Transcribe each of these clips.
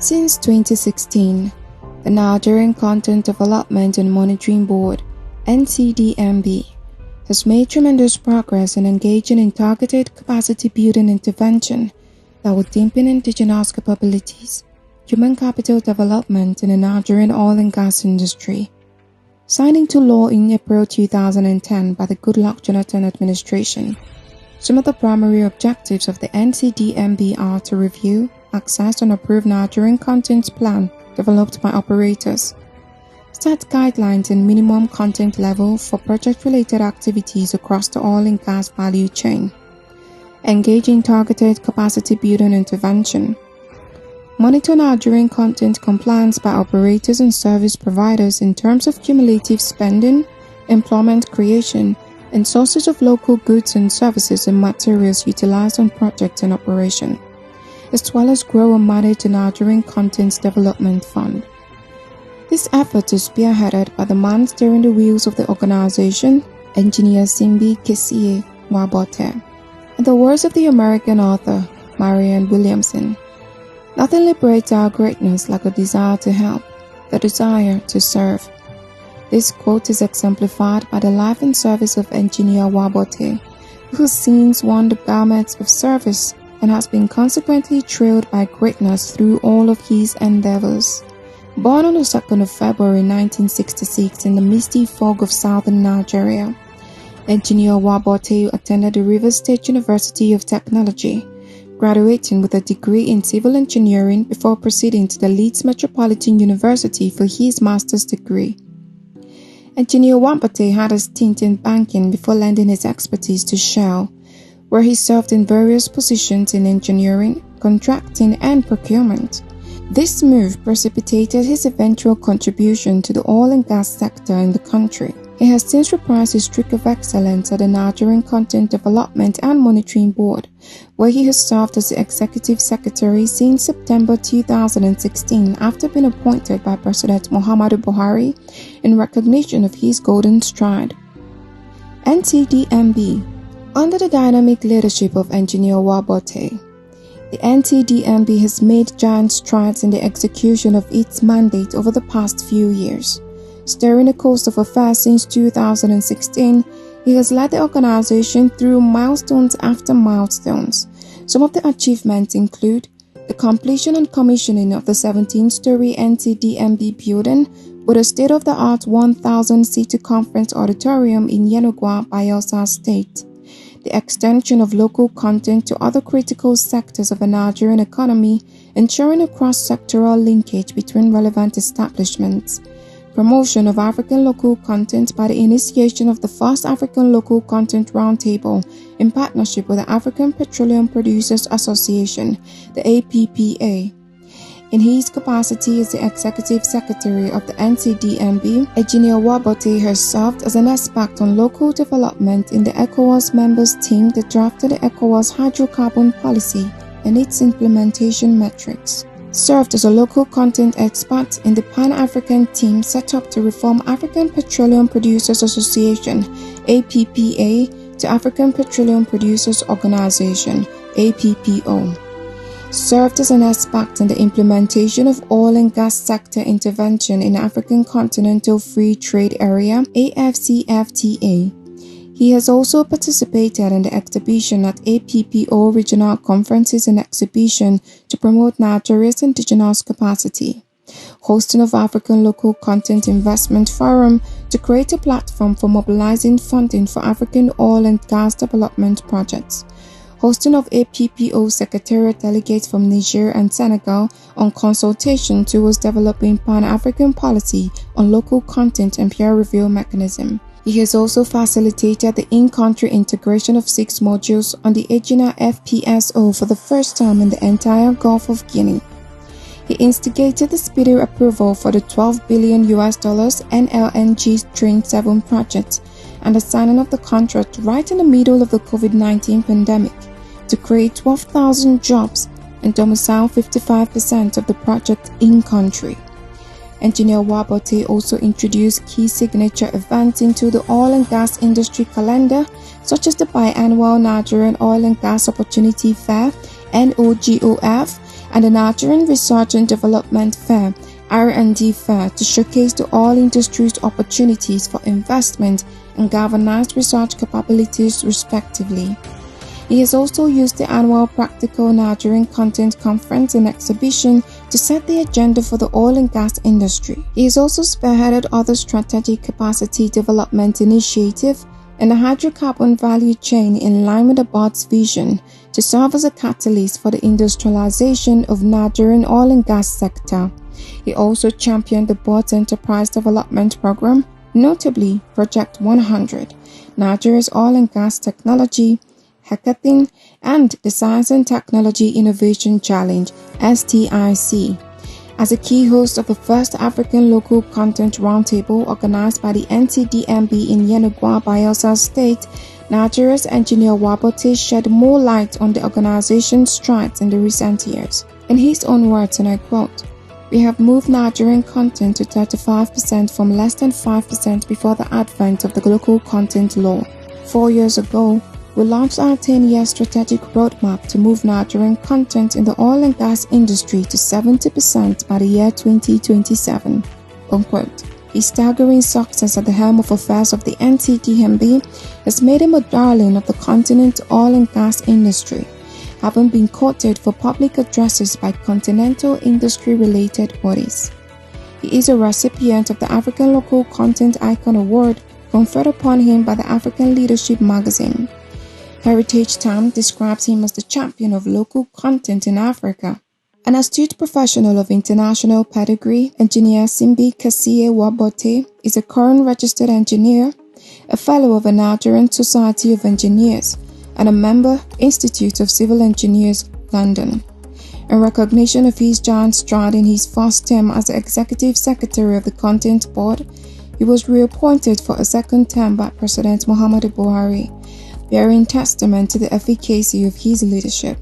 Since 2016, the Nigerian Content Development and Monitoring Board (NCDMB) has made tremendous progress in engaging in targeted capacity-building intervention that will deepen indigenous capabilities, human capital development in the Nigerian oil and gas industry. Signed into law in April 2010 by the Goodluck Jonathan administration, some of the primary objectives of the NCDMB are to review, access and approve Nigerian content plan developed by operators, set guidelines and minimum content level for project-related activities across the oil and gas value chain, engage in targeted capacity-building intervention, monitor Nigerian content compliance by operators and service providers in terms of cumulative spending, employment creation, and sources of local goods and services and materials utilized on projects and operation, as well as grow and manage the Nigerian Content Development Fund. This effort is spearheaded by the man steering the wheels of the organization, Engineer Simbi Kesiye Wabote. In the words of the American author Marianne Williamson, "Nothing liberates our greatness like a desire to help, the desire to serve." This quote is exemplified by the life and service of Engineer Wabote, who has since worn the garments of service and has been consequently trailed by greatness through all of his endeavors. Born on the 2nd of February 1966 in the misty fog of southern Nigeria, Engineer Wabote attended the Rivers State University of Technology, graduating with a degree in civil engineering before proceeding to the Leeds Metropolitan University for his master's degree. Engineer Wabote had a stint in banking before lending his expertise to Shell, where he served in various positions in engineering, contracting, and procurement. This move precipitated his eventual contribution to the oil and gas sector in the country. He has since reprised his streak of excellence at the Nigerian Content Development and Monitoring Board, where he has served as the Executive Secretary since September 2016 after being appointed by President Muhammadu Buhari in recognition of his golden stride. NCDMB. Under the dynamic leadership of Engineer Wabote, the NCDMB has made giant strides in the execution of its mandate over the past few years. Steering the course of affairs since 2016, he has led the organization through milestones after milestones. Some of the achievements include the completion and commissioning of the 17-story NCDMB building with a state-of-the-art 1,000-seater conference auditorium in Yenagoa, Bayelsa State, the extension of local content to other critical sectors of the Nigerian economy, ensuring a cross-sectoral linkage between relevant establishments, promotion of African local content by the initiation of the first African Local Content Roundtable in partnership with the African Petroleum Producers Association, the APPA. In his capacity as the Executive Secretary of the NCDMB, Engineer Wabote has served as an expert on local development in the ECOWAS members team that drafted the ECOWAS hydrocarbon policy and its implementation metrics. Served as a local content expert in the Pan-African team set up to reform African Petroleum Producers Association, APPA, to African Petroleum Producers Organization, APPO. Served as an expert in the implementation of oil and gas sector intervention in African Continental Free Trade Area, AFCFTA. He has also participated in the exhibition at APPO regional conferences and exhibition to promote Nigeria's indigenous capacity, hosting of African Local Content Investment Forum to create a platform for mobilizing funding for African oil and gas development projects, hosting of APPO Secretariat delegates from Niger and Senegal on consultation towards developing Pan-African policy on local content and peer review mechanism. He has also facilitated the in-country integration of 6 modules on the Egina FPSO for the first time in the entire Gulf of Guinea. He instigated the speedy approval for the $12 billion NLNG Train 7 project and the signing of the contract right in the middle of the COVID-19 pandemic to create 12,000 jobs and domicile 55% of the project in-country. Engineer Wabote also introduced key signature events into the oil and gas industry calendar, such as the biannual Nigerian Oil and Gas Opportunity Fair (NOGOF) and the Nigerian Research and Development Fair (R&D Fair) to showcase the oil industry's opportunities for investment and galvanized research capabilities respectively. He has also used the annual Practical Nigerian Content Conference and Exhibition to set the agenda for the oil and gas industry. He has also spearheaded other strategic capacity development initiatives in the hydrocarbon value chain in line with the board's vision to serve as a catalyst for the industrialization of Nigerian oil and gas sector. He also championed the board's enterprise development program, notably Project 100, Nigeria's Oil and Gas Technology Hackathon, and the Science and Technology Innovation Challenge (STIC). As a key host of the first African Local Content Roundtable organized by the NCDMB in Yenagoa, Bayelsa State, Nigeria's Engineer Wabote shed more light on the organization's strides in the recent years. In his own words, and I quote, "We have moved Nigerian content to 35% from less than 5% before the advent of the local content law. 4 years ago, we launched our 10-year strategic roadmap to move Nigerian content in the oil and gas industry to 70% by the year 2027. Unquote. His staggering success at the helm of affairs of the NCDMB has made him a darling of the continent's oil and gas industry, having been quoted for public addresses by continental industry-related bodies. He is a recipient of the African Local Content Icon Award conferred upon him by the African Leadership magazine. Heritage Time describes him as the champion of local content in Africa. An astute professional of international pedigree, Engineer Simbi Kesiye Wabote is a current registered engineer, a fellow of the Nigerian Society of Engineers, and a member, Institute of Civil Engineers, London. In recognition of his giant stride in his first term as the Executive Secretary of the Content Board, he was reappointed for a second term by President Muhammadu Buhari, bearing testament to the efficacy of his leadership.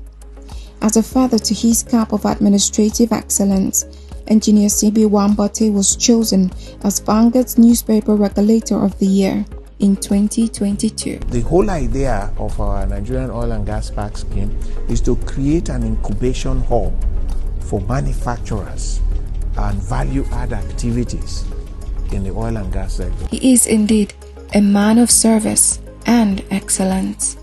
As a feather to his cap of administrative excellence, Engineer Simbi Wabote was chosen as Vanguard's Newspaper Regulator of the Year in 2022. The whole idea of our Nigerian Oil and Gas Park scheme is to create an incubation hub for manufacturers and value-add activities in the oil and gas sector. He is indeed a man of service and excellence.